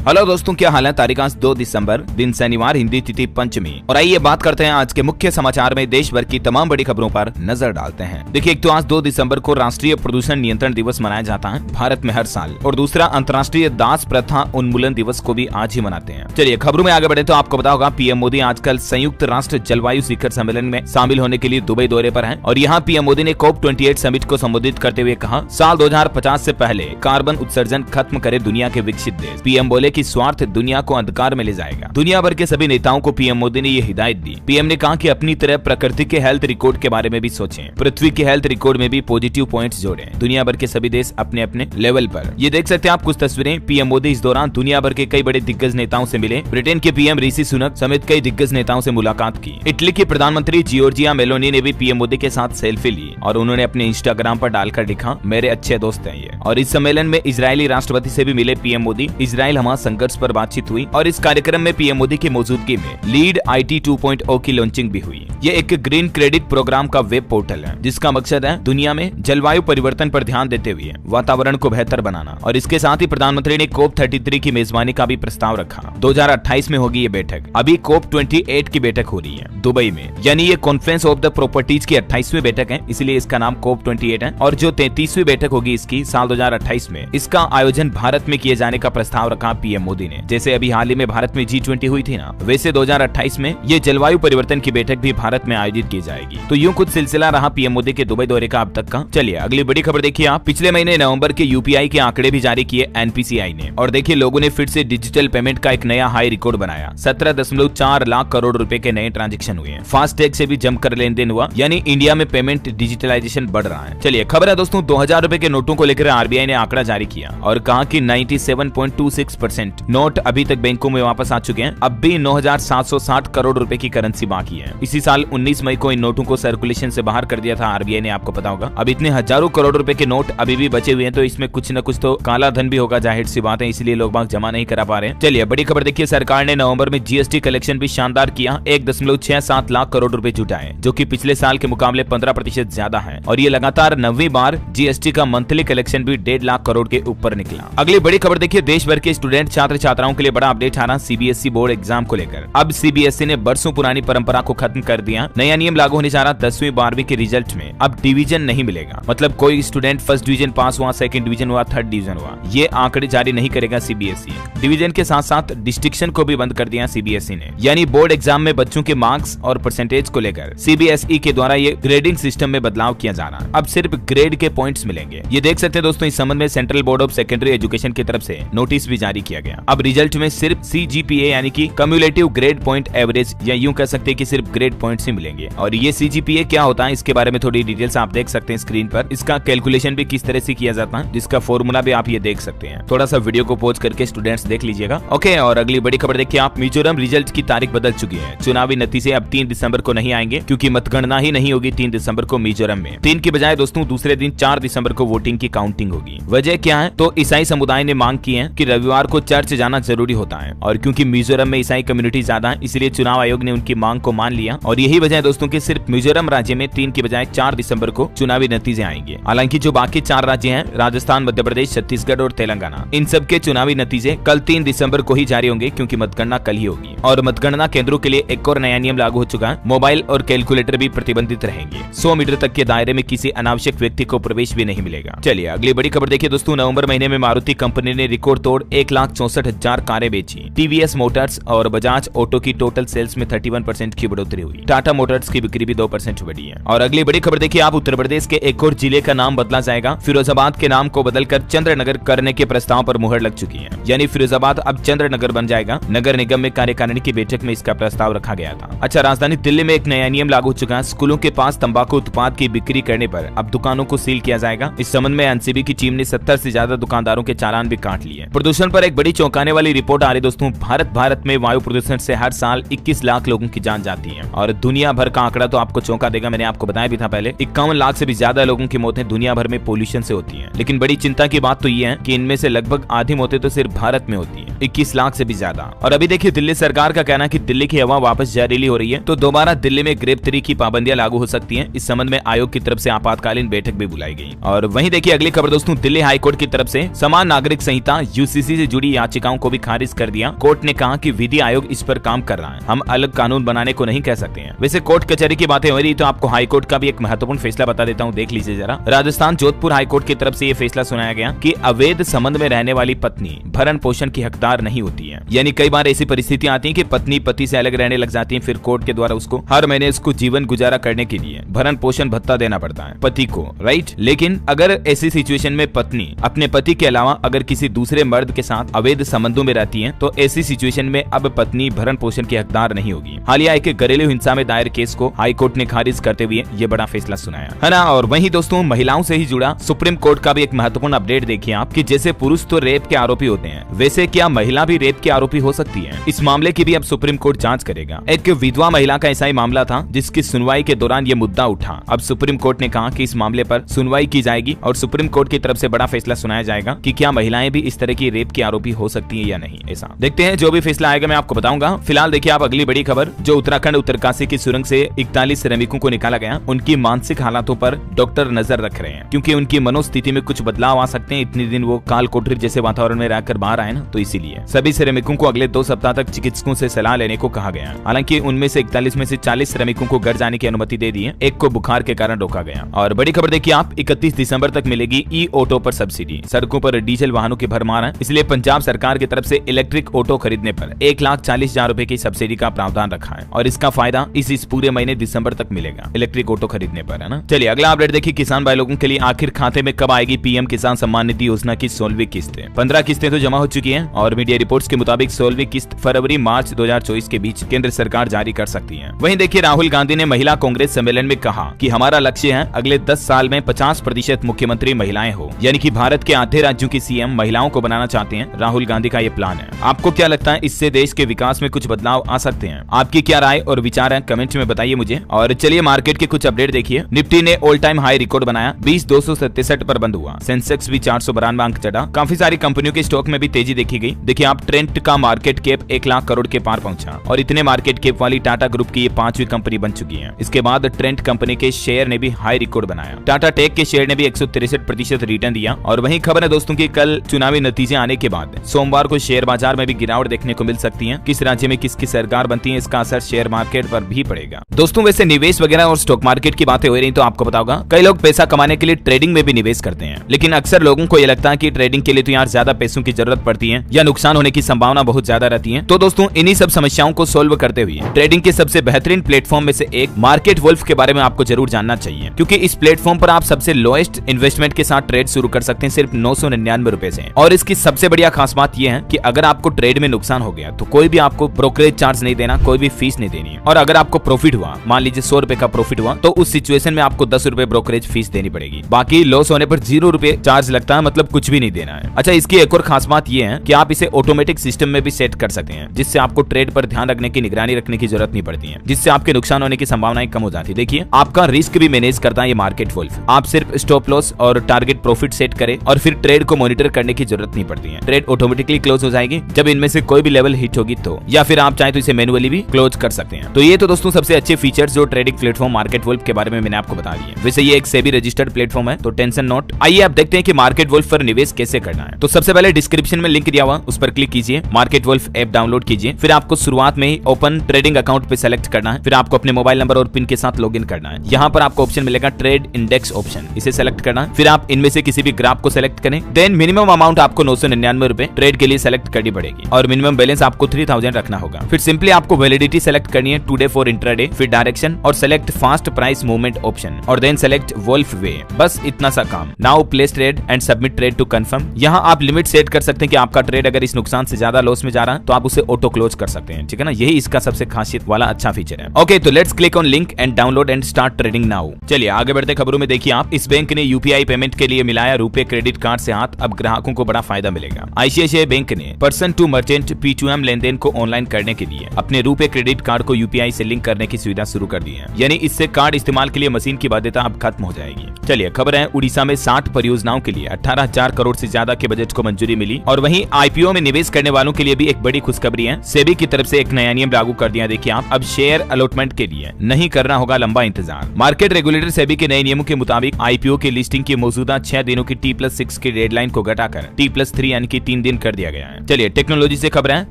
Hello दोस्तों, क्या हाल है। तारीख आज 2 दिसंबर, दिन शनिवार, हिंदी तिथि पंचमी। और आइए बात करते हैं आज के मुख्य समाचार में देश भर की तमाम बड़ी खबरों पर नजर डालते हैं। देखिए, एक तो आज 2 दिसंबर को राष्ट्रीय प्रदूषण नियंत्रण दिवस मनाया जाता है भारत में हर साल, और दूसरा अंतर्राष्ट्रीय दास प्रथा उन्मूलन दिवस को भी आज ही मनाते हैं। चलिए खबरों में आगे बढ़े तो आपको पता होगा पीएम मोदी आजकल संयुक्त राष्ट्र जलवायु शिखर सम्मेलन में शामिल होने के लिए दुबई दौरे पर हैं। और यहाँ पीएम मोदी ने COP28 समिट को संबोधित करते हुए कहा, साल 2050 से पहले कार्बन उत्सर्जन खत्म करे दुनिया के विकसित देश। पीएम बोले कि स्वार्थ दुनिया को अंधकार में ले जाएगा। दुनिया भर के सभी नेताओं को पीएम मोदी ने ये हिदायत दी। पीएम ने कहा कि अपनी तरह प्रकृति के हेल्थ रिकॉर्ड के बारे में भी सोचें, पृथ्वी के हेल्थ रिकॉर्ड में भी पॉजिटिव पॉइंट्स जोड़ें। दुनिया भर के सभी देश अपने अपने लेवल पर। ये देख सकते हैं आप कुछ तस्वीरें। पीएम मोदी इस दौरान दुनिया भर के कई बड़े दिग्गज नेताओं से मिले। ब्रिटेन के पीएम ऋषि सुनक समेत कई दिग्गज नेताओं से मुलाकात की। इटली के प्रधानमंत्री जियोर्जिया मेलोनी ने भी पीएम मोदी के साथ सेल्फी ली और उन्होंने अपने इंस्टाग्राम पर डालकर लिखा, मेरे अच्छे दोस्त हैं ये। और इस सम्मेलन में इजरायली राष्ट्रपति से भी मिले पीएम मोदी। इजराइल हमास संघर्ष पर बातचीत हुई और इस कार्यक्रम में पीएम मोदी की मौजूदगी में लीड IT 2.0 की लॉन्चिंग भी हुई। ये एक ग्रीन क्रेडिट प्रोग्राम का वेब पोर्टल है जिसका मकसद है दुनिया में जलवायु परिवर्तन पर ध्यान देते हुए वातावरण को बेहतर बनाना। और इसके साथ ही प्रधानमंत्री ने COP33 की मेजबानी का भी प्रस्ताव रखा। 2028 में होगी ये बैठक। अभी COP28 की बैठक हो रही है दुबई में, यानी ये कॉन्फ्रेंस ऑफ द प्रॉपर्टीज की 28वीं बैठक है, इसलिए इसका नाम COP28 है। और जो 33वीं बैठक होगी इसकी साल 2028 में, इसका आयोजन भारत में किए जाने का प्रस्ताव रखा पीएम मोदी ने। जैसे अभी हाल ही में भारत में G20 हुई थी ना, वैसे 2028 में ये जलवायु परिवर्तन की बैठक भी भारत में आयोजित की जाएगी। तो यूं कुछ सिलसिला रहा पीएम मोदी के दुबई दौरे का अब तक का। चलिए अगली बड़ी खबर देखिए आप। पिछले महीने नवंबर के UPI के आंकड़े भी जारी किए NPCI ने, और देखिए लोगों ने फिर से डिजिटल पेमेंट का एक नया हाई रिकॉर्ड बनाया। 17.4 लाख करोड़ रुपए के नए ट्रांजेक्शन हुए हैं। फास्टैग से भी जमकर लेन देन हुआ, यानी इंडिया में पेमेंट डिजिटलाइजेशन बढ़ रहा है। चलिए खबर है दोस्तों, 2000 रुपए के नोटों को लेकर RBI ने आंकड़ा जारी किया और कहा कि 97.26% नोट अभी तक बैंकों में वापस आ चुके हैं। अब भी 9,760 करोड़ रुपए की करेंसी बाकी है। इसी साल 19 मई को इन नोटों को सर्कुलेशन से बाहर कर दिया था RBI ने, आपको पता होगा। अब इतने हजारों करोड़ रुपए के नोट अभी भी बचे हुए हैं, तो इसमें कुछ न कुछ तो काला धन भी होगा, जाहिर सी बात है, इसलिए लोग बाग जमा नहीं करा पा रहे हैं। चलिए बड़ी खबर देखिए, सरकार ने नवंबर में GST कलेक्शन भी शानदार किया। 1.67 लाख करोड़ रुपए जुटाए, जो कि पिछले साल के मुकाबले 15% ज्यादा है। और ये लगातार 9वीं बार GST का मंथली कलेक्शन भी 1.5 लाख करोड़ के ऊपर निकला। अगली बड़ी खबर देखिए, देश भर के स्टूडेंट छात्र छात्राओं के लिए बड़ा अपडेट आ रहा CBSE बोर्ड एग्जाम को लेकर। अब CBSE ने बरसों पुरानी परंपरा को खत्म कर दिया। नया नियम लागू होने जा रहा 10वीं 12वीं के रिजल्ट में अब डिवीजन नहीं मिलेगा। मतलब कोई स्टूडेंट फर्स्ट डिवीजन पास हुआ, सेकंड डिवीजन हुआ, थर्ड डिवीजन हुआ, ये आंकड़े जारी नहीं करेगा CBSE। डिवीजन के साथ साथ डिस्ट्रिक्शन को भी बंद कर दिया CBSE ने। यानी बोर्ड एग्जाम में बच्चों के मार्क्स और परसेंटेज को लेकर CBSE के द्वारा ये ग्रेडिंग सिस्टम में बदलाव किया जा रहा है। अब सिर्फ ग्रेड के पॉइंट्स मिलेंगे। ये देख सकते हैं दोस्तों, इस संबंध में central board of secondary education की तरफ से नोटिस भी जारी किया गया। अब रिजल्ट में सिर्फ CGPA यानी कि कम्युलेटिव ग्रेड पॉइंट एवरेज, या यूं कह सकते हैं कि सिर्फ ग्रेड पॉइंट्स ही मिलेंगे। और ये CGPA क्या होता है इसके बारे में थोड़ी डिटेल्स आप देख सकते हैं स्क्रीन पर। इसका कैलकुलेशन भी किस तरह से किया जाता है, जिसका फॉर्मूला भी आप ये देख सकते हैं। थोड़ा सा वीडियो को पॉज करके स्टूडेंट्स देख लीजिएगा। ओके, और अगली बड़ी खबर देखिए आप, मिजोरम रिजल्ट की तारीख बदल चुकी है। चुनावी नतीजे अब 3 दिसंबर को नहीं आएंगे, क्योंकि मतगणना ही नहीं होगी 3 दिसंबर को मिजोरम में। 3 की बजाय दोस्तों दूसरे दिन 4 दिसंबर को वोटिंग की काउंटिंग होगी। वजह क्या है, तो ईसाई समुदाय ने मांग की है कि रविवार को चर्च जाना जरूरी होता है, और क्योंकि मिजोरम में ईसाई कम्युनिटी ज्यादा है, इसलिए चुनाव आयोग ने उनकी मांग को मान लिया। और यही वजह है दोस्तों कि सिर्फ मिजोरम राज्य में 3 की बजाय 4 दिसंबर को चुनावी नतीजे आएंगे। हालांकि जो बाकी 4 राज्य हैं, राजस्थान, मध्य प्रदेश, छत्तीसगढ़ और तेलंगाना, इन सब के चुनावी नतीजे कल 3 दिसंबर को ही जारी होंगे, क्योंकि मतगणना कल ही होगी। और मतगणना केंद्रों के लिए एक और नया नियम लागू हो चुका है। मोबाइल और कैलकुलेटर भी प्रतिबंधित रहेंगे। 100 मीटर तक के दायरे में किसी अनावश्यक व्यक्ति को प्रवेश भी नहीं मिलेगा। चलिए अगली बड़ी खबर देखिए दोस्तों, नवंबर महीने में मारुति कंपनी ने रिकॉर्ड तोड़ 1,64,000 कारें बेची। TVS मोटर्स और बजाज ऑटो की टोटल सेल्स में 31% की बढ़ोतरी हुई। टाटा मोटर्स की बिक्री भी 2% बढ़ी है। और अगली बड़ी खबर देखिए आप, उत्तर प्रदेश के एक और जिले का नाम बदला जाएगा। फिरोजाबाद के नाम को बदलकर चंद्रनगर करने के प्रस्ताव पर मुहर लग चुकी है। यानी फिरोजाबाद अब चंद्रनगर बन जाएगा। नगर निगम में कार्यकारिणी की बैठक में इसका प्रस्ताव रखा गया था। अच्छा, राजधानी दिल्ली में एक नया नियम लागू हो चुका है। स्कूलों के पास तंबाकू उत्पाद की बिक्री करने पर अब दुकानों को सील किया जाएगा। इस संबंध में NCB की टीम ने 70 से ज्यादा दुकानदारों के चालान भी काट लिए। प्रदूषण पर एक बड़ी चौंकाने वाली रिपोर्ट आ रही दोस्तों। भारत में वायु प्रदूषण से हर साल 21 लाख लोगों की जान जाती है, और दुनिया भर का आंकड़ा तो आपको चौंका देगा। मैंने आपको बताया भी था पहले, 51 लाख से भी ज्यादा लोगों की मौतें दुनिया भर में पोल्यूशन से होती है। लेकिन बड़ी चिंता की बात तो ये है कि इनमें से लगभग आधी मौतें तो सिर्फ भारत में होती है, 21 लाख से भी ज्यादा। और अभी देखिए दिल्ली सरकार का कहना है कि दिल्ली की हवा वापस जहरीली हो रही है, तो दोबारा दिल्ली में ग्रेप 3 की पाबंदियां लागू हो सकती हैं। इस संबंध में आयोग की तरफ से आपातकालीन बैठक भी बुलाई गई। और वहीं देखिए अगली खबर दोस्तों, दिल्ली हाईकोर्ट की तरफ से समान नागरिक संहिता UCC से जुड़ी याचिकाओं को भी खारिज कर दिया। कोर्ट ने कहा कि विधि आयोग इस पर काम कर रहा है, हम अलग कानून बनाने को नहीं कह सकते हैं। वैसे कोर्ट कचहरी की बातें हो रही तो आपको हाई कोर्ट का भी एक महत्वपूर्ण फैसला बता देता हूँ, देख लीजिए जरा। राजस्थान जोधपुर हाई कोर्ट की तरफ से ये फैसला सुनाया गया कि अवैध संबंध में रहने वाली पत्नी भरण पोषण की हकदार नहीं होती है। यानी कई बार ऐसी परिस्थितियां आती हैं कि पत्नी पति से अलग रहने लग जाती है, फिर कोर्ट के द्वारा उसको हर महीने उसको जीवन गुजारा करने के लिए भरण पोषण भत्ता देना पड़ता है पति को, राइट। लेकिन अगर ऐसी सिचुएशन में पत्नी अपने पति के अलावा अगर किसी दूसरे मर्द के साथ अवैध संबंधों में रहती है तो ऐसी सिचुएशन में अब पत्नी भरण पोषण की हकदार नहीं होगी। हालिया एक घरेलू हिंसा में दायर केस को हाई कोर्ट ने खारिज करते हुए ये बड़ा फैसला सुनाया है ना। और वहीं दोस्तों महिलाओं से ही जुड़ा सुप्रीम कोर्ट का भी एक महत्वपूर्ण अपडेट देखिए आप कि जैसे पुरुष तो रेप के आरोपी होते हैं, वैसे क्या महिला भी रेप के आरोपी हो सकती है? इस मामले की भी अब सुप्रीम कोर्ट जांच करेगा। एक विधवा महिला का ऐसा ही मामला था जिसकी सुनवाई के दौरान ये मुद्दा उठा। अब सुप्रीम कोर्ट ने कहा कि इस मामले पर सुनवाई की जाएगी और सुप्रीम कोर्ट की तरफ से बड़ा फैसला सुनाया जाएगा कि क्या महिलाएं भी इस तरह की रेप की आरोपी हो सकती है या नहीं। ऐसा देखते हैं, जो भी फैसला आएगा मैं आपको बताऊंगा। फिलहाल देखिए आप अगली बड़ी खबर, जो उत्तराखंड उत्तरकाशी की सुरंग से 41 श्रमिकों को निकाला गया, उनकी मानसिक हालातों पर डॉक्टर नजर रख रहे हैं क्योंकि उनकी मनोस्थिति में कुछ बदलाव आ सकते हैं। इतने दिन वो काल कोठरी जैसे वातावरण में रहकर बाहर आए ना, तो इसीलिए सभी श्रमिकों को अगले 2 सप्ताह तक चिकित्सकों से सलाह लेने को कहा गया। हालांकि उनमें से 41 में से 40 श्रमिकों को घर जाने की अनुमति दे दी है, एक को बुखार के कारण रोका गया। और बड़ी खबर देखिए आप, 31 दिसंबर तक मिलेगी ई ऑटो पर सब्सिडी। सड़कों पर डीजल वाहनों की भरमार है, इसलिए पंजाब सरकार की तरफ से इलेक्ट्रिक ऑटो खरीदने पर 1,40,000 रुपए की सब्सिडी का प्रावधान रखा है और इसका फायदा इस पूरे महीने दिसंबर तक मिलेगा इलेक्ट्रिक ऑटो खरीदने पर, है ना। चलिए अगला अपडेट देखिए, किसान भाई लोगों के लिए आखिर खाते में कब आएगी पीएम किसान सम्मान निधि योजना की 16वीं किस्त। 15 किस्तें तो जमा हो चुकी हैं और मीडिया रिपोर्ट्स के मुताबिक 16वीं किस्त फरवरी-मार्च 2024 के बीच केंद्र सरकार जारी कर सकती है। वहीं देखिए राहुल गांधी ने महिला कांग्रेस सम्मेलन में कहा कि हमारा लक्ष्य है अगले 10 साल में 50% मुख्यमंत्री महिलाएं हो, यानी कि भारत के आधे राज्यों की सीएम महिलाओं को बनाना चाहते हैं। राहुल गांधी का ये प्लान है। आपको क्या लगता है, इससे देश के विकास में कुछ बदलाव आ सकते हैं? आपकी क्या राय और विचार है, कमेंट में बताइए मुझे। और चलिए मार्केट के कुछ अपडेट देखिए। निफ्टी ने ऑल टाइम हाई रिकॉर्ड बनाया, 20,267 पर बंद हुआ। सेंसेक्स भी 492 अंक चढ़ा। काफी सारी कंपनियों के स्टॉक में भी तेजी देखी गई। देखिए आप, ट्रेंट का मार्केट कैप 1 लाख करोड़ के पार पहुंचा और इतने मार्केट कैप वाली टाटा ग्रुप की ये 5वीं कंपनी बन चुकी है। इसके बाद ट्रेंट कंपनी के शेयर ने भी हाई रिकॉर्ड बनाया। टाटा टेक के शेयर ने भी 163% रिटर्न दिया। और वहीं खबर है दोस्तों की कल चुनावी नतीजे आने के बाद सोमवार को शेयर बाजार में भी गिरावट देखने को मिल सकती है। किस राज्य में किसकी सरकार बनती है, इसका असर शेयर मार्केट पर भी पड़ेगा। दोस्तों वैसे निवेश वगैरह और स्टॉक मार्केट की बातें हो रही तो आपको बताऊंगा, कई लोग पैसा कमाने के लिए ट्रेडिंग में भी निवेश करते हैं, लेकिन अक्सर लोगों को ये लगता है कि ट्रेडिंग के लिए तो यार ज्यादा पैसों की जरूरत पड़ती है या नुकसान होने की संभावना बहुत ज्यादा रहती है। तो दोस्तों इन्हीं सब समस्याओं को सोल्व करते हुए ट्रेडिंग के सबसे बेहतरीन प्लेटफॉर्म में से एक मार्केट वुल्फ के बारे में आपको जरूर जानना चाहिए, क्योंकि इस प्लेटफॉर्म पर आप सबसे लोएस्ट इन्वेस्टमेंट के साथ ट्रेड शुरू कर सकते हैं सिर्फ 999 रुपए से। और इसकी सबसे बढ़िया खास बात यह है कि अगर आपको ट्रेड में नुकसान हो गया तो कोई भी आपको ब्रोकरेज चार्ज नहीं देना, कोई भी फीस नहीं देनी है। और अगर आपको प्रॉफिट हुआ, मान लीजिए 100 रुपए का प्रॉफिट हुआ, तो उस सिचुएशन में आपको 10 रुपए ब्रोकरेज फीस देनी पड़ेगी। बाकी लॉस होने पर 0 रुपए चार्ज लगता है, मतलब कुछ भी नहीं देना है। अच्छा, इसकी एक और खास बात यह है कि आप इसे ऑटोमेटिक सिस्टम में भी सेट कर सकते हैं, जिससे आपको ट्रेड पर ध्यान रखने की, निगरानी रखने की जरूरत नहीं पड़ती है, जिससे आपके नुकसान होने की संभावनाएं कम हो जाती है। देखिए आपका रिस्क भी मैनेज करता है ये मार्केट वुल्फ। आप सिर्फ स्टॉप लॉस और टारगेट प्रॉफिट सेट करें और फिर ट्रेड को मॉनिटर करने की जरूरत नहीं पड़ती है। ट्रेड ऑटोमेटिकली क्लोज हो जाएगी जब इनमें से कोई भी लेवल हिट होगी तो, या फिर आप चाहे तो इसे मैनुअली भी क्लोज कर सकते हैं। तो ये तो दोस्तों सबसे अच्छे फीचर्स जो ट्रेडिंग प्लेटफॉर्म मार्केट वुल्फ के बारे में मैंने आपको बता दिए। वैसे ये एक सेबी रजिस्टर्ड प्लेटफॉर्म है, तो टेंशन नॉट। आइए आप देखते हैं कि मार्केट वुल्फ पर निवेश कैसे करना है। तो सबसे पहले डिस्क्रिप्शन में लिंक दिया हुआ, उस पर क्लिक कीजिए, मार्केट वुल्फ ऐप डाउनलोड कीजिए। फिर आपको शुरुआत में ही ओपन ट्रेडिंग अकाउंट पे सेलेक्ट करना है। फिर आपको अपने मोबाइल नंबर और पिन के साथ लॉगिन करना है। यहाँ पर आपको ऑप्शन मिलेगा ट्रेड इंडेक्स ऑप्शन, इसे सेलेक्ट करना है। फिर आप इनमें से किसी भी ग्राफ को सेलेक्ट करें। देन मिनिमम अमाउंट आपको 999 रुपए ट्रेड के लिए सेलेक्ट करनी पड़ेगी और मिनिमम बैलेंस आपको 3000 रखना होगा। फिर सिंपली आपको वैलिडिटी सेलेक्ट करनी है, टुडे फॉर इंट्राडे, फिर डायरेक्शन और select fast price movement option और देन सेलेक्ट वुल्फ वे। बस इतना सा काम। Now place trade and submit trade to confirm. यहाँ आप लिमिट सेट कर सकते हैं कि आपका ट्रेड अगर इस नुकसान से ज्यादा लॉस में जा रहा है तो आप उसे ऑटो क्लोज कर सकते हैं, ठीक है ना। यही इसका सबसे खासियत वाला अच्छा फीचर है। ओके, तो let's click on link and download and start trading now. चलिए आगे बढ़ते खबरों में देखिए आप, इस बैंक ने यूपीआई पेमेंट के लिए मिलाया रुपए क्रेडिट कार्ड से हाथ, अब ग्राहकों को बड़ा फायदा मिलेगा। आईसीआईसीआई बैंक ने पर्सन टू मर्चेंट P2M लेनदेन को ऑनलाइन करने के लिए अपने रुपए क्रेडिट कार्ड को यूपीआई से लिंक करने की सुविधा शुरू कर दी है। यानी इससे कार्ड इस्तेमाल के लिए मशीन की बाध्यता अब खत्म हो जाएगी। चलिए खबर है, उड़ीसा में 60 परियोजनाओं के लिए 18,000 करोड़ से ज्यादा के बजट को मंजूरी मिली। और वहीं आईपीओ में निवेश करने वालों के लिए भी एक बड़ी खुशखबरी है। सेबी की तरफ से एक नया नियम लागू कर दिया। देखिए आप, अब शेयर अलॉटमेंट के लिए नहीं करना होगा लंबा इंतजार। मार्केट रेगुलेटर सेबी के नए नियमों के मुताबिक आईपीओ की लिस्टिंग की मौजूदा 6 दिनों की T+6 की डेडलाइन को घटाकर T+3 यानी कि 3 3 दिन कर दिया गया है। चलिए टेक्नोलॉजी से खबर है,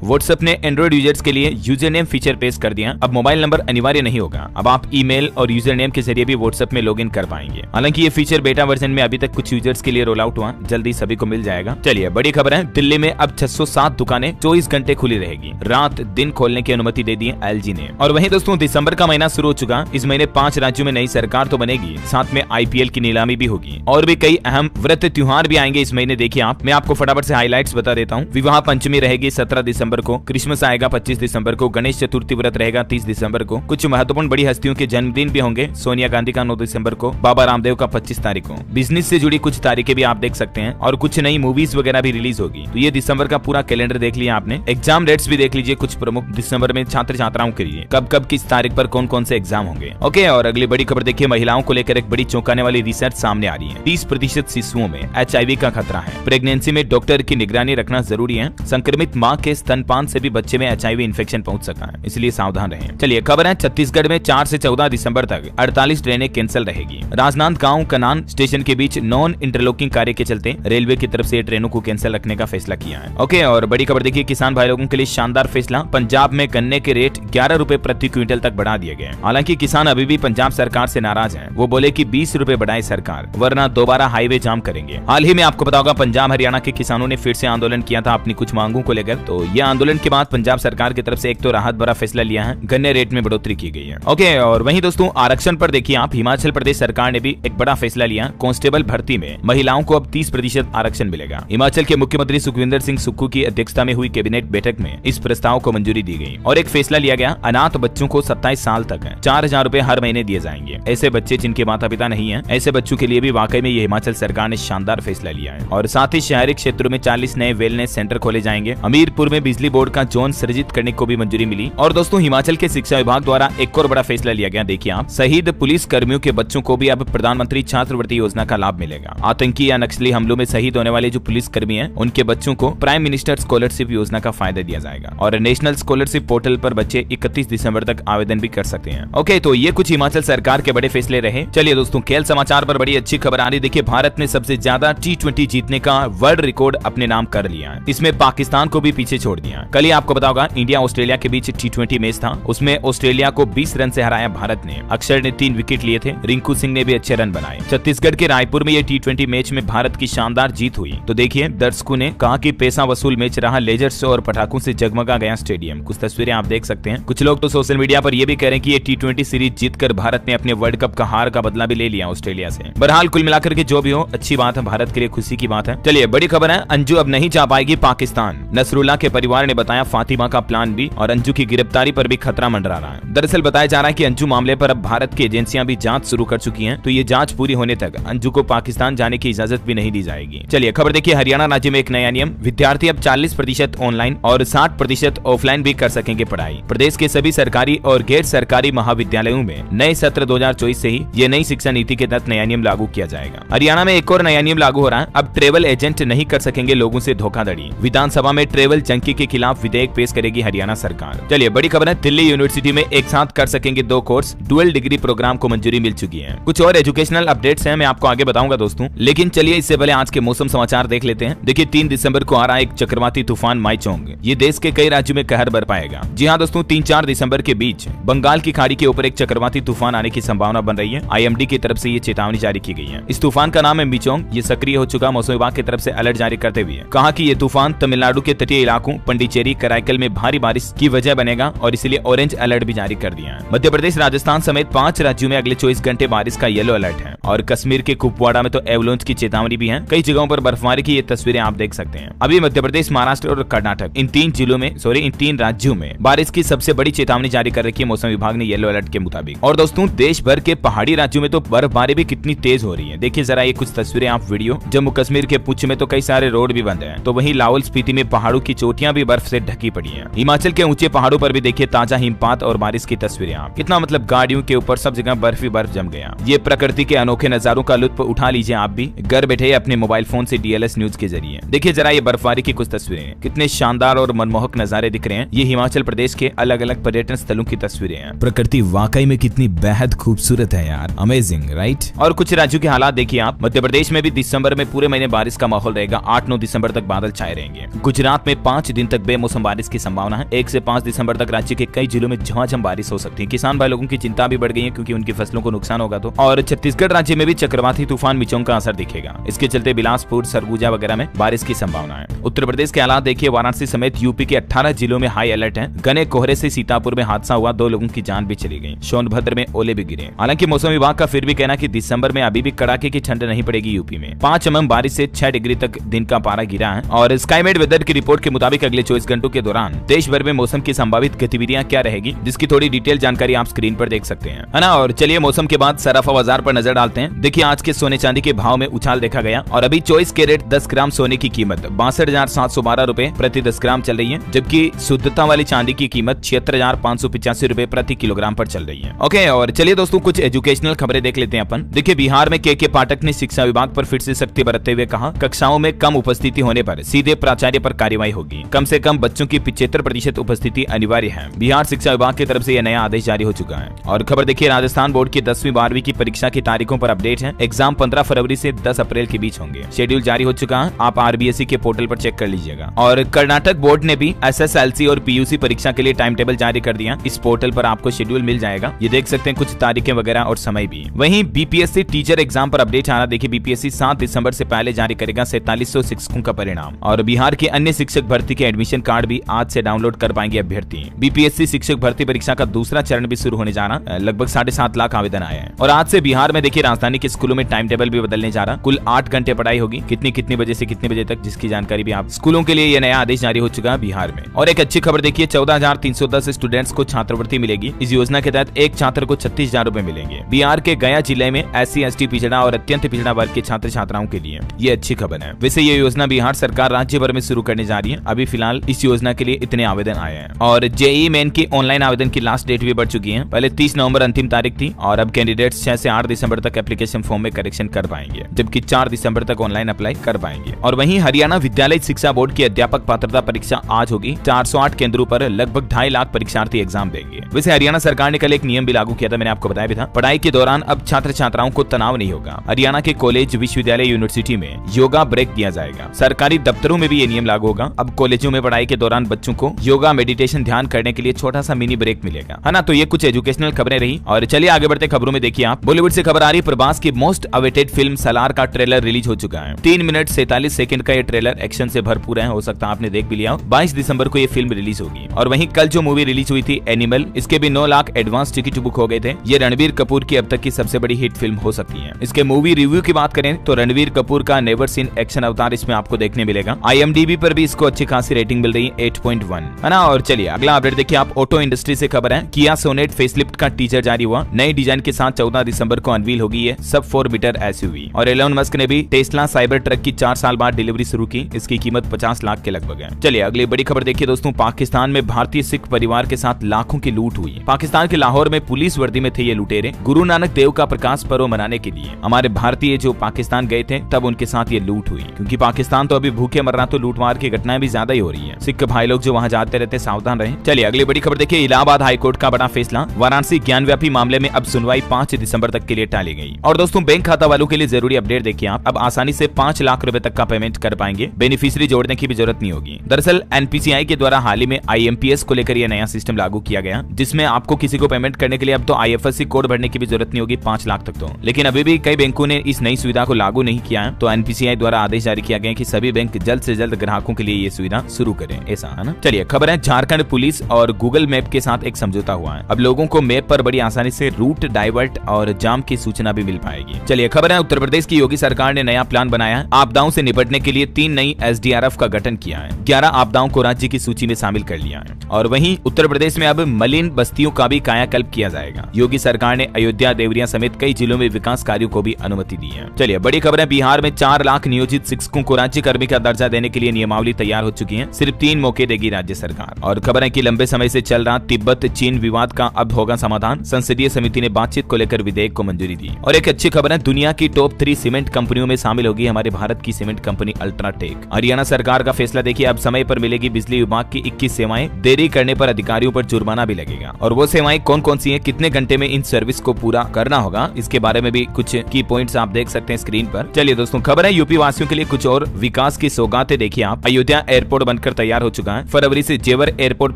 व्हाट्सएप ने एंड्रॉइड यूजर्स के लिए यूजर नेम फीचर पेश कर दिया। अब मोबाइल नंबर अनिवार्य नहीं होगा, अब आप ईमेल और यूजर नेम के जरिए भी व्हाट्सएप में लॉगिन कर पाएंगे। हालांकि ये फीचर बेटा वर्जन में अभी तक कुछ यूजर्स के लिए रोल आउट हुआ, जल्दी सभी को मिल जाएगा। चलिए बड़ी खबर है, दिल्ली में अब 607 दुकानें 24 घंटे खुली रहेगी, रात दिन खोलने की अनुमति दे दी है एलजी ने। और वहीं दोस्तों दिसंबर का महीना शुरू हो चुका, इस महीने 5 राज्यों में नई सरकार तो बनेगी, साथ में आईपीएल की नीलामी भी होगी और भी कई अहम व्रत त्योहार भी आएंगे इस महीने। देखिए मैं आपको फटाफट से हाइलाइट्स बता देता हूँ। विवाह पंचमी रहेगी 17 दिसंबर को, क्रिसमस आएगा 25 दिसंबर को, गणेश चतुर्थी व्रत रहेगा 30 दिसंबर को, कुछ महत्वपूर्ण बड़ी हस्तियों के जन्मदिन भी होंगे, सोनिया गांधी का 9 दिसंबर को, बाबा रामदेव का 25 तारीख को। बिजनेस से जुड़ी कुछ तारीखें भी आप देख सकते हैं और कुछ नई मूवीज वगैरह भी रिलीज होगी। तो ये दिसंबर का पूरा कैलेंडर देख लिया आपने। एग्जाम डेट्स भी देख लीजिए कुछ प्रमुख दिसंबर में छात्र छात्राओं के लिए, कब कब किस तारीख पर कौन कौन से एग्जाम होंगे। ओके, और अगली बड़ी खबर देखिए, महिलाओं को लेकर एक बड़ी चौंकाने वाली रिसर्च सामने आ रही है। 30% शिशुओं में एचआईवी का खतरा है। प्रेगनेंसी में डॉक्टर की निगरानी रखना जरूरी है। संक्रमित मां के स्तनपान से भी बच्चे में एचआईवी इन्फेक्शन पहुंच सकता है, इसलिए सावधान रहें। चलिए खबर है, छत्तीसगढ़ में 4 से 14 दिसंबर तक 48 ट्रेनें कैंसिल रहेगी। राजनांदगांव कनान स्टेशन के बीच नॉन इंटरलॉकिंग कार्य के चलते रेलवे की तरफ से ट्रेनों को कैंसिल रखने का फैसला किया है। ओके, और बड़ी खबर देखिए, किसान भाई लोगों के लिए शानदार फैसला। पंजाब में गन्ने के रेट 11 रुपए प्रति क्विंटल तक बढ़ा दिए गए। हालांकि किसान अभी भी पंजाब सरकार से नाराज हैं। वो बोले कि 20 रुपए बढ़ाए सरकार, वरना दोबारा हाईवे जाम करेंगे। हाल ही में आपको बताऊंगा, पंजाब हरियाणा के किसानों ने फिर से आंदोलन किया था अपनी कुछ मांगों को लेकर। तो यह आंदोलन के बाद पंजाब सरकार की तरफ से एक तो राहत भरा फैसला लिया है, गन्ने रेट में बढ़ोतरी की गई है। ओके, और वहीं दोस्तों आरक्षण पर देखिए आप, हिमाचल प्रदेश सरकार ने भी एक बड़ा फैसला लिया। कांस्टेबल भर्ती में महिलाओं को अब 30% आरक्षण मिलेगा। हिमाचल के मुख्यमंत्री सुखविंदर सिंह सुक्खू की अध्यक्षता में हुई कैबिनेट बैठक में इस प्रस्ताव को मंजूरी दी गई और एक फैसला लिया गया, अनाथ बच्चों को 27 साल तक 4000 रुपए हर महीने दिए जाएंगे। ऐसे बच्चे जिनके माता पिता नहीं है, ऐसे बच्चों के लिए भी वाकई में ये हिमाचल सरकार ने शानदार फैसला लिया है। और साथ ही शहरी क्षेत्रों में 40 नए वेलनेस सेंटर खोले जाएंगे। हमीरपुर में बिजली बोर्ड का जोन सृजित करने को भी मंजूरी मिली। और दोस्तों हिमाचल के शिक्षा विभाग द्वारा एक और बड़ा फैसला लिया गया। देखिए आप, शहीद पुलिस कर्मियों के बच्चों को भी अब प्रधानमंत्री छात्रवृत्ति योजना का लाभ मिलेगा। आतंकी या नक्सली हमलों में शहीद होने वाले जो पुलिस कर्मी हैं, उनके बच्चों को प्राइम मिनिस्टर स्कॉलरशिप योजना का फायदा दिया जाएगा। और नेशनल स्कॉलरशिप पोर्टल पर बच्चे 31 दिसंबर तक आवेदन भी कर सकते हैं। ओके, तो ये कुछ हिमाचल सरकार के बड़े फैसले रहे। चलिए दोस्तों, खेल समाचार पर बड़ी अच्छी खबर आ रही। देखिए, भारत ने सबसे ज्यादा T20 जीतने का वर्ल्ड रिकॉर्ड अपने नाम कर लिया है। इसमें पाकिस्तान को भी पीछे छोड़ दिया। कल ही आपको बताऊंगा, इंडिया ऑस्ट्रेलिया के बीच T20 मैच था, उसमें ऑस्ट्रेलिया को 20 रन से हराया भारत ने। अक्षर ने 3 विकेट लिए थे, रिंकू सिंह ने भी अच्छे रन बनाए। छत्तीसगढ़ के रायपुर में ये T20 मैच में भारत की शानदार जीत हुई। तो देखिए, दर्शकों ने कहा कि पैसा वसूल मैच रहा, लेजर शो और पटाखों से जगमगा गया स्टेडियम। कुछ तस्वीरें आप देख सकते हैं। कुछ लोग तो सोशल मीडिया पर यह भी कह रहे हैं कि ये T20 सीरीज जीतकर भारत ने अपने वर्ल्ड कप का हार का बदला भी ले लिया ऑस्ट्रेलिया से। बहरहाल कुल मिलाकर के जो भी हो, अच्छी बात है, भारत के लिए खुशी की बात है। चलिए बड़ी खबर है, अंजू अब नहीं जा पाएगी पाकिस्तान। नसरुल्लाह के परिवार ने बताया फातिमा का प्लान भी, और अंजू की गिरफ्तारी पर भी खतरा मंडरा रहा है। दरअसल बताया जा रहा है कि अंजू मामले पर अब भारत की एजेंसियां भी जांच शुरू कर चुकी हैं। तो ये जांच पूरी होने तक अंजू को पाकिस्तान जाने की इजाजत भी नहीं दी जाएगी। चलिए खबर देखिए, हरियाणा राज्य में एक नया नियम, विद्यार्थी अब 40% ऑनलाइन और 60% ऑफलाइन भी कर सकेंगे पढ़ाई। प्रदेश के सभी सरकारी और गैर सरकारी महाविद्यालयों में नए सत्र 2024 से ही ये नई शिक्षा नीति के तहत नया नियम लागू किया जाएगा। हरियाणा में एक और नया नियम लागू हो रहा है, अब ट्रेवल एजेंट नहीं कर सकेंगे लोगों से धोखाधड़ी। विधानसभा में ट्रेवल जंकी के खिलाफ विधेयक पेश करेगी हरियाणा सरकार। चलिए बड़ी खबर है, दिल्ली यूनिवर्सिटी में एक साथ कर सकेंगे 2 कोर्स, डुअल डिग्री प्रोग्राम को मंजूरी मिल चुकी है। कुछ और एजुकेशनल अपडेट्स हैं, मैं आपको आगे बताऊंगा दोस्तों, लेकिन चलिए इससे पहले आज के मौसम समाचार देख लेते हैं। देखिए 3 दिसंबर को आ रहा है एक चक्रवाती तूफान माइचोंग, ये देश के कई राज्यों में कहर बरपाएगा। जी हाँ दोस्तों, 3-4 दिसंबर के बीच बंगाल की खाड़ी के ऊपर एक चक्रवाती तूफान आने की संभावना बन रही है। IMD की तरफ से ये चेतावनी जारी की गई है। इस तूफान का नाम है मिचोंग। ये सक्रिय हो चुका, मौसम विभाग की तरफ से अलर्ट जारी करते हुए कहा कि ये तूफान तमिलनाडु के तटीय इलाकों पंडिचेरी कराईकल में भारी बारिश की वजह बनेगा और इसलिए ऑरेंज अलर्ट भी जारी कर दिया है। मध्य प्रदेश, राजस्थान समेत 5 राज्यों में अगले 24 घंटे बारिश का येलो अलर्ट है और कश्मीर के कुपवाड़ा में तो एवलांच की चेतावनी भी है। कई जगहों पर बर्फबारी की ये तस्वीरें आप देख सकते हैं। अभी मध्य प्रदेश, महाराष्ट्र और कर्नाटक, इन 3 राज्यों में बारिश की सबसे बड़ी चेतावनी जारी कर रखी है मौसम विभाग ने येलो अलर्ट के मुताबिक। और दोस्तों देश भर के पहाड़ी राज्यों में तो बर्फबारी भी कितनी तेज हो रही है। देखिए जरा ये कुछ तस्वीरें आप वीडियो। जम्मू कश्मीर के पुंछ में तो कई सारे रोड भी बंद हैं, तो वहीं लाहौल स्पीति में पहाड़ों की चोटियां भी बर्फ से ढकी पड़ी हैं। हिमाचल के ऊंचे पहाड़ों पर भी देखिए ताजा हिमपात और बारिश की तस्वीरें आप। कितना मतलब गाड़ियों के ऊपर सब जगह बर्फ ही बर्फ जम गया। ये प्रकृति के अनोखे नजारों का लुत्फ उठा लीजिए आप भी घर बैठे अपने मोबाइल फोन से DLS न्यूज के जरिए। देखिए जरा ये बर्फबारी की कुछ तस्वीरें, कितने शानदार और मनमोहक नजारे दिख रहे हैं। ये हिमाचल प्रदेश के अलग अलग पर्यटन स्थलों की तस्वीरें हैं। प्रकृति वाकई में कितनी बेहद खूबसूरत है यार, अमेजिंग राइट। और कुछ राज्यों के हालात देखिए आप। मध्य प्रदेश में भी दिसंबर में पूरे महीने बारिश का माहौल रहेगा। 8-9 दिसंबर तक बादल छाए रहेंगे। गुजरात में 5 दिन तक बेमौसम बारिश की संभावना है। 1 से 5 दिसंबर तक राज्य के कई जिलों में झमाझम बारिश हो सकती है। किसान भाई लोगों की चिंता भी बढ़ गई है क्योंकि उनकी फसलों को नुकसान होगा तो। और छत्तीसगढ़ राज्य में भी चक्रवाती तूफान मिचोंग का असर दिखेगा। इसके चलते बिलासपुर, सरगुजा वगैरह में बारिश की संभावना है। उत्तर प्रदेश के हालात देखिए, वाराणसी समेत यूपी के 18 जिलों में हाई अलर्ट है। घने कोहरे से सीतापुर में हादसा हुआ, 2 लोगों की जान भी चली गई। सोनभद्र में ओले भी गिरे। हालांकि मौसम विभाग का फिर भी कहना कि दिसंबर में अभी भी कड़ाके की ठंड नहीं पड़ेगी यूपी में। 5 mm बारिश से 6 डिग्री तक दिन का पारा गिरा है। और स्काईमेट वेदर की रिपोर्ट के मुताबिक अगले 24 घंटों के दौरान देश भर में मौसम की संभावित गतिविधियां क्या रहेगी, जिसकी थोड़ी डिटेल जानकारी आप स्क्रीन पर देख सकते हैं, है ना। और चलिए मौसम के बाद सराफा बाजार पर नजर डालते हैं। देखिए आज के सोने चांदी के भाव में उछाल देखा गया और अभी 24 कैरेट 10 ग्राम सोने की कीमत 62,712 रुपए प्रति 10 ग्राम चल रही है, जबकि शुद्धता वाली चांदी की कीमत 76,585 रुपए प्रति किलोग्राम पर चल रही है। ओके, और चलिए दोस्तों कुछ एजुकेशनल खबरें देख लेते हैं अपन। देखिए बिहार में के पाठक ने शिक्षा विभाग पर फिर से सख्ती बरतते हुए कहा, कक्षाओं में कम उपस्थिति होने पर सीधे प्राचार्य पर कार्रवाई होगी। कम से कम बच्चों की 75% उपस्थिति अनिवार्य है। बिहार शिक्षा विभाग की तरफ से यह नया आदेश जारी हो चुका है। और खबर देखिए, राजस्थान बोर्ड की 10वीं 12वीं की परीक्षा की तारीखों पर अपडेट है। एग्जाम 15 फरवरी से 10 अप्रैल के बीच होंगे। शेड्यूल जारी हो चुका है, आप RBSE के पोर्टल पर चेक कर लीजिएगा। और कर्नाटक बोर्ड ने भी SSLC और PUC परीक्षा के लिए टाइम टेबल जारी कर दिया। इस पोर्टल पर आपको शेड्यूल मिल जाएगा, ये देख सकते हैं कुछ तारीखें वगैरह और समय भी। वहीं BPSC टीचर एग्जाम पर अपडेट आ रहा। देखिए BPSC 7 दिसंबर से पहले जारी करेगा 4700 शिक्षकों का परिणाम। और बिहार के अन्य शिक्षक भर्ती के एडमिशन कार्ड भी आज से डाउनलोड कर पाएंगे अभ्यर्थी। BPSC शिक्षक भर्ती परीक्षा का दूसरा चरण भी शुरू होने जा रहा। लगभग 7.5 लाख आवेदन आए हैं। और आज से बिहार में देखिए राजधानी के स्कूलों में टाइम टेबल भी बदलने जा रहा। कुल 8 घंटे पढ़ाई होगी, कितनी बजे से कितने बजे तक, जिसकी जानकारी भी आप स्कूलों के लिए यह नया आदेश जारी हो चुका है बिहार में। और एक अच्छी खबर देखिए, 14,310 स्टूडेंट्स को छात्रवृत्ति मिलेगी। इस योजना के तहत एक छात्र को 36,000 रुपए मिलेंगे। बिहार के गया जिले में SC ST पिछड़ा और अत्यंत पिछड़ा वर्ग के छात्र छात्राओं के लिए ये अच्छी खबर है। वैसे ये योजना बिहार सरकार राज्य भर में शुरू करने जा रही है। अभी फिलहाल इस योजना के लिए इतने आवेदन आए हैं। और JEE मेन की ऑनलाइन आवेदन की लास्ट डेट भी बढ़ चुकी है। पहले 30 नवंबर अंतिम तारीख थी और अब कैंडिडेट्स 6 से 8 दिसंबर तक एप्लीकेशन फॉर्म में करेक्शन कर पाएंगे, जबकि 4 दिसंबर तक ऑनलाइन अप्लाई कर पाएंगे। और वहीं हरियाणा विद्यालय शिक्षा बोर्ड की अध्यापक पात्रता परीक्षा आज होगी। 408 केंद्रों पर लगभग 2.5 लाख परीक्षार्थी एग्जाम देंगे। वैसे हरियाणा सरकार ने कल एक नियम भी लागू किया था, मैंने आपको बताया भी था। पढ़ाई के दौरान अब छात्र छात्राओं को तनाव नहीं होगा। हरियाणा के कॉलेज, विश्वविद्यालय, यूनिवर्सिटी में योगा ब्रेक दिया जाएगा। सरकारी दफ्तरों में भी ये नियम लागू होगा। अब कॉलेजों में पढ़ाई के दौरान बच्चों को योगा, मेडिटेशन, ध्यान करने के लिए छोटा सा मिनी ब्रेक मिलेगा, है ना। तो ये कुछ एजुकेशनल खबरें रही। और चलिए आगे बढ़ते खबरों में। देखिए आप, बॉलीवुड से खबर आ रही, प्रभास की मोस्ट अवेटेड फिल्म सलार का ट्रेलर रिलीज हो चुका है। 3 मिनट 47 सेकंड का ये ट्रेलर एक्शन से भरपूर है, हो सकता है आपने देख भी लिया हो। 22 दिसंबर को ये फिल्म रिलीज होगी। और वहीं कल जो मूवी रिलीज हुई थी एनिमल, इसके भी 9 लाख एडवांस टिकट बुक हो गए थे। ये रणबीर कपूर की अब तक की सबसे बड़ी हिट फिल्म हो सकती है। इसके मूवी रिव्यू की बात करें तो रणबीर कपूर का नेवर सीन एक्शन अवतार इसमें आपको देखने मिलेगा। IMDb पर भी इसको अच्छी खासी रेटिंग मिल रही है, 8.1, है ना। और चलिए अगला अपडेट देखिए आप, ऑटो इंडस्ट्री से खबर है। किया सोनेट फेसलिफ्ट का टीजर जारी हुआ। नई डिजाइन के साथ 14 दिसंबर को अनवील होगी ये सब 4 मीटर SUV। और एलोन मस्क ने भी टेस्ला साइबर ट्रक की 4 साल बाद डिलीवरी शुरू की। इसकी कीमत 50 लाख के लगभग है। चलिए अगली बड़ी खबर देखिए दोस्तों, पाकिस्तान में भारतीय सिख परिवार के साथ लाखों की लूट हुई। पाकिस्तान के लाहौर में पुलिस वर्दी में थे ये लुटेरे। गुरु नानक देव का प्रकाश पर्व मनाने के लिए हमारे भारतीय जो पाकिस्तान गए थे तब उनके साथ ये लूट हुई। क्योंकि पाकिस्तान तो अभी भूखे मर रहा, तो लूटमार की घटनाएं भी ज्यादा ही हो रही है। सिख भाई लोग जो वहां जाते रहते सावधान रहें। चलिए अगली बड़ी खबर देखिए, इलाहाबाद हाईकोर्ट का बड़ा फैसला। वाराणसी ज्ञानव्यापी मामले में अब सुनवाई 5 दिसंबर तक के लिए टाली गई। और दोस्तों बैंक खाता वालों के लिए जरूरी अपडेट देखिए आप, अब आसानी से 5 लाख रुपए तक का पेमेंट कर पाएंगे। बेनिफिशियरी जोड़ने की भी जरूरत नहीं होगी। दरअसल NPCI के द्वारा हाल ही में IMPS को लेकर यह नया सिस्टम लागू किया गया, जिसमें आपको किसी को पेमेंट करने के लिए अब तो IFSC कोड भरने की भी जरूरत नहीं होगी 5 लाख तक तो। लेकिन अभी भी कई बैंकों ने इस नई सुविधा को लागू नहीं किया है, तो NPCI द्वारा आदेश जारी किया गया कि सभी बैंक जल्द से जल्द ग्राहकों के लिए ये सुविधा शुरू करें, ऐसा है ना। चलिए खबर है, झारखंड पुलिस और गूगल मैप के साथ एक समझौता हुआ है। अब लोगों को मैप पर बड़ी आसानी से रूट, डाइवर्ट और जाम की सूचना भी मिल पाएगी। चलिए खबर है, उत्तर प्रदेश की योगी सरकार ने नया प्लान बनाया है। आपदाओं से निपटने के लिए 3 नई SDRF का गठन किया है। 11 आपदाओं को राज्य की सूची में शामिल कर लिया है। और वहीं उत्तर प्रदेश में अब मलिन बस्तियों का भी कायाकल्प किया जाएगा। योगी सरकार ने अयोध्या, देवरिया समेत कई जिलों में विकास कार्यों को भी अनुमति दी है। चलिए बड़ी खबर है, बिहार में 4 लाख नियोजित शिक्षकों को राज्य कर्मी का दर्जा देने के लिए नियमावली तैयार हो चुकी है। सिर्फ 3 मौके देगी राज्य सरकार। और खबर है कि लंबे समय से चल रहा तिब्बत चीन विवाद का अब होगा समाधान। संसदीय समिति ने बातचीत को लेकर विधेयक को मंजूरी दी। और एक अच्छी खबर है, दुनिया की टॉप 3 सीमेंट कंपनियों में शामिल होगी हमारे भारत की सीमेंट कंपनी अल्ट्राटेक। हरियाणा सरकार का फैसला देखिए, अब समय पर मिलेगी बिजली विभाग की 21 सेवाएं। देरी करने पर अधिकारियों पर जुर्माना भी लगेगा। और वो सेवाएं कौन कौन सी है, कितने घंटे में इन सर्विस को पूरा करना होगा, इसके बारे में भी कुछ की पॉइंट्स आप देख सकते हैं स्क्रीन पर। चलिए दोस्तों खबर है, यूपी वासियों के लिए कुछ और विकास विकास की सौगातें देखिए आप। अयोध्या एयरपोर्ट बनकर तैयार हो चुका है। फरवरी से जेवर एयरपोर्ट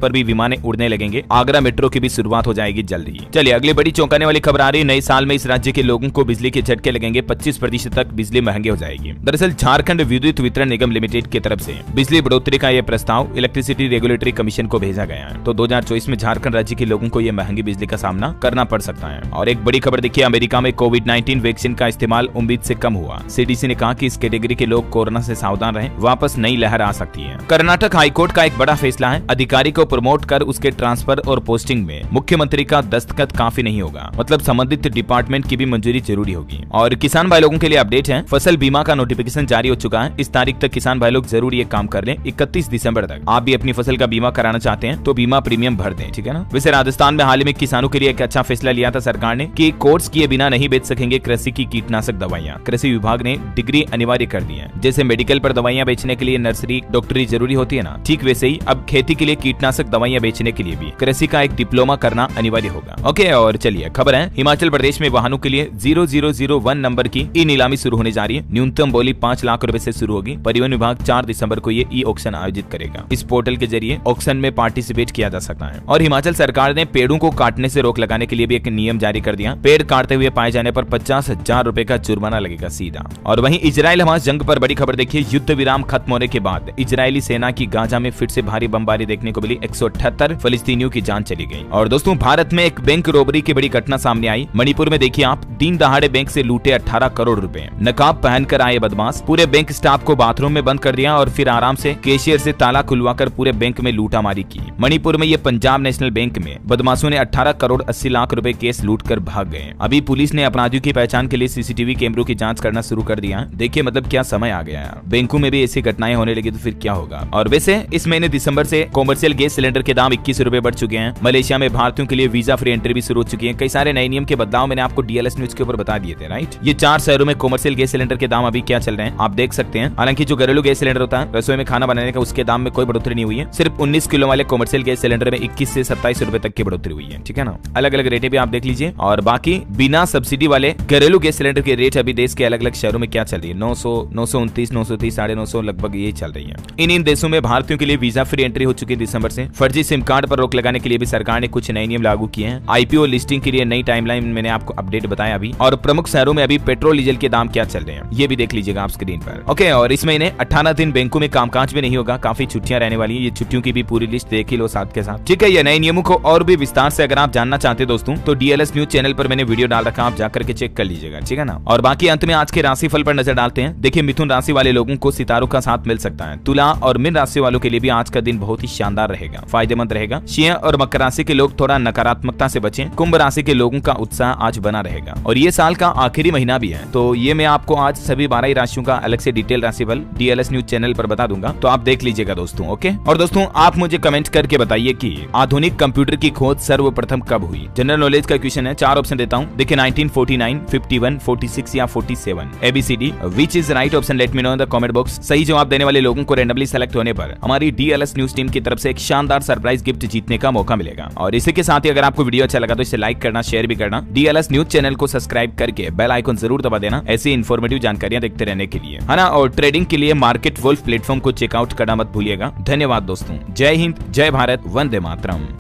पर भी विमानें उड़ने लगेंगे। आगरा मेट्रो की भी शुरुआत हो जाएगी जल्दी। चलिए अगली बड़ी चौंकाने वाली खबर आ रही है। नए साल में इस राज्य के लोगों को बिजली के झटके लगेंगे। 25% तक बिजली महंगी हो जाएगी। दरअसल झारखंड विद्युत वितरण निगम लिमिटेड की तरफ से बिजली बढ़ोतरी का यह प्रस्ताव इलेक्ट्रिसिटी रेगुलेटरी कमीशन को भेजा गया है। तो 2024 में झारखंड राज्य के लोगों को यह महंगी बिजली का सामना करना पड़ सकता है। और एक बड़ी खबर देखिए, अमेरिका में कोविड-19 वैक्सीन का इस्तेमाल उम्मीद से कम हुआ। सीडीसी ने कहा कि इस कैटेगरी के लोग कोरोना से सावधान रहें, वापस नई लहर आ सकती है। कर्नाटक हाईकोर्ट का एक बड़ा फैसला है। अधिकारी को प्रमोट कर उसके ट्रांसफर और पोस्टिंग में मुख्यमंत्री का दस्तखत काफी नहीं होगा, मतलब संबंधित डिपार्टमेंट की भी मंजूरी जरूरी होगी। और किसान भाई लोगों के लिए अपडेट है, फसल बीमा का नोटिफिकेशन जारी हो चुका है। इस तारीख तक किसान भाई लोग जरूर ये काम कर लें। 31 दिसंबर तक आप भी अपनी फसल का बीमा कराना चाहते हैं तो बीमा प्रीमियम भर दें, ठीक है ना। वैसे राजस्थान में हाल ही में किसानों के लिए एक अच्छा फैसला लिया था सरकार ने कि कोर्स किए बिना नहीं बेच सकेंगे कृषि की कीटनाशक दवाइयां। कृषि विभाग ने डिग्री अनिवार्य कर दी है। जैसे मेडिकल पर दवाइयां बेचने के लिए नर्सरी डॉक्टरी जरूरी होती है ना, ठीक वैसे ही अब खेती के लिए कीटनाशक दवाइयां बेचने के लिए भी कृषि का एक डिप्लोमा करना अनिवार्य होगा। ओके, और चलिए खबर है, हिमाचल प्रदेश में वाहनों के लिए 0001 नंबर की ई नीलामी शुरू होने जा रही है। न्यूनतम बोली 5 लाख रुपए से शुरू होगी। परिवहन विभाग 4 दिसंबर को ये ई ऑक्शन आयोजित करेगा। इस पोर्टल के जरिए ऑक्शन में पार्टिसिपेट किया जा सकता है। और हिमाचल सरकार ने पेड़ों को काटने से रोक लगाने के लिए भी एक नियम जारी कर दिया। पेड़ काटते हुए पाए जाने पर 50,000 रुपए का जुर्माना लगेगा सीधा। और वहीं इजराइल हमास जंग पर बड़ी खबर देखिए, युद्ध विराम खत्म होने के बाद इजरायली सेना की गाजा में फिर से भारी बमबारी देखने को मिली। 178 फलस्तीनियों की जान चली गई। और दोस्तों भारत में एक बैंक रोबरी की बड़ी घटना सामने आई। मणिपुर में देखिए आप, दिन दहाड़े बैंक से लूटे 18 करोड़ रुपए। नकाब पहनकर आए बदमाश, पूरे बैंक स्टाफ को बाथरूम में बंद कर दिया और फिर आराम से कैशियर से ताला खुलवाकर पूरे बैंक में लूटामारी की। मणिपुर में ये पंजाब नेशनल बैंक में बदमाशों ने 18 करोड़ 80 लाख रुपए केस लूट कर भाग गए। अभी पुलिस ने अपराधियों की पहचान के लिए सीसीटीवी कैमरों की जांच करना शुरू कर दिया। देखिए मतलब क्या समय आ गया है। बैंकों में भी ऐसी घटनाएं होने लगी तो फिर क्या होगा। और वैसे इस महीने दिसंबर से कॉमर्शियल गैस सिलेंडर के दाम 21 रुपए बढ़ चुके हैं। मलेशिया में भारतीयों के लिए वीजा फ्री एंट्री भी शुरू हो चुकी है। कई सारे नए नियम के बदलाव मैंने आपको डीएलएस न्यूज के ऊपर बता दिए थे, राइट। ये 4 शहरों में कॉमर्शियल गैस सिलेंडर के दाम अभी क्या चल रहे हैं आप देख सकते हैं। हालांकि जो घरेलू गैस सिलेंडर होता है रसोई में खाना बनाने का, उसके दाम में कोई बढ़ोतरी नहीं हुई है। सिर्फ 19 किलो वाले कॉमर्शियल गैस सिलेंडर में 21 से 27 रुपए तक की बढ़ोतरी हुई है, ठीक है ना। अलग अलग रेटें भी आप देख लीजिए। और बाकी बिना सब्सिडी वाले घरेलू गैस सिलेंडर के रेट अभी देश के अलग अलग शहरों में क्या चल रही है, 900, 929, 930, 950 लगभग ये चल रही है। इन देशों में भारतीयों के लिए वीजा फ्री एंट्री हो चुकी है दिसंबर से। फर्जी सिम कार्ड पर रोक लगाने के लिए भी सरकार ने कुछ नए नियम लागू किए हैं। आईपीओ लिस्टिंग के लिए नई टाइमलाइन मैंने आपको अपडेट बताया अभी। और प्रमुख शहरों में अभी पेट्रोल डीजल के दाम क्या चल रहे हैं ये भी देख लीजिएगा आप स्क्रीन पर। ओके, और इस महीने 18 दिन बैंकों में कामकाज भी नहीं होगा। काफी छुट्टियां रहने वाली है। ये छुट्टियों की भी पूरी लिस्ट देख ही लो साथ के साथ, ठीक है। ये नए नियमों को और भी विस्तार से अगर आप जानना चाहते हैं दोस्तों तो डीएलएस न्यूज चैनल पर मैंने वीडियो डाल रखा, आप जाकर के चेक कर लीजिएगा, ठीक है ना। और बाकी अंत में आज के राशिफल पर नजर डालते हैं। देखिए मिथुन राशि वाले लोगों को सितारों का साथ मिल सकता है। तुला और मीन राशि वालों के लिए भी आज का दिन बहुत ही शानदार रहेगा, फायदेमंद रहेगा। सिंह और मकर राशि के लोग थोड़ा नकारात्मकता से बचें। कुंभ राशि के लोगों का उत्साह आज बना रहेगा और ये साल का आखिरी महीना भी है। तो ये मैं आपको आज सभी 12 राशियों का अलग से डिटेल राशिफल डीएलएस न्यूज चैनल पर बता दूंगा, तो आप देख लीजिएगा दोस्तों। ओके, और दोस्तों आप मुझे कमेंट करके बताइए कि आधुनिक कंप्यूटर की खोज सर्वप्रथम कब हुई। जनरल नॉलेज का क्वेश्चन है, 4 ऑप्शन देता हूँ। देखिए 1949, 51, 46 या 47। ABCD which is right option, let me know in the comment box. सही जवाब देने वाले लोगों को रैंडमली सेलेक्ट होने पर हमारी डीएलएस न्यूज टीम की तरफ से एक शानदार सरप्राइज गिफ्ट जीतने का मौका मिलेगा। और इसी के साथ ही अगर आपको वीडियो अच्छा लगा तो इसे लाइक करना, शेयर भी करना। डीएलएस न्यूज चैनल को सब्सक्राइब करके बेल आइकन जरूर दबा देना ऐसी इन्फॉर्मेटिव जानकारियां देखते रहने के लिए, है ना। और ट्रेडिंग के लिए मार्केट वुल्फ प्लेटफॉर्म को चेकआउट करना मत भूलिएगा। धन्यवाद दोस्तों। जय हिंद, जय भारत, वंदे मातरम।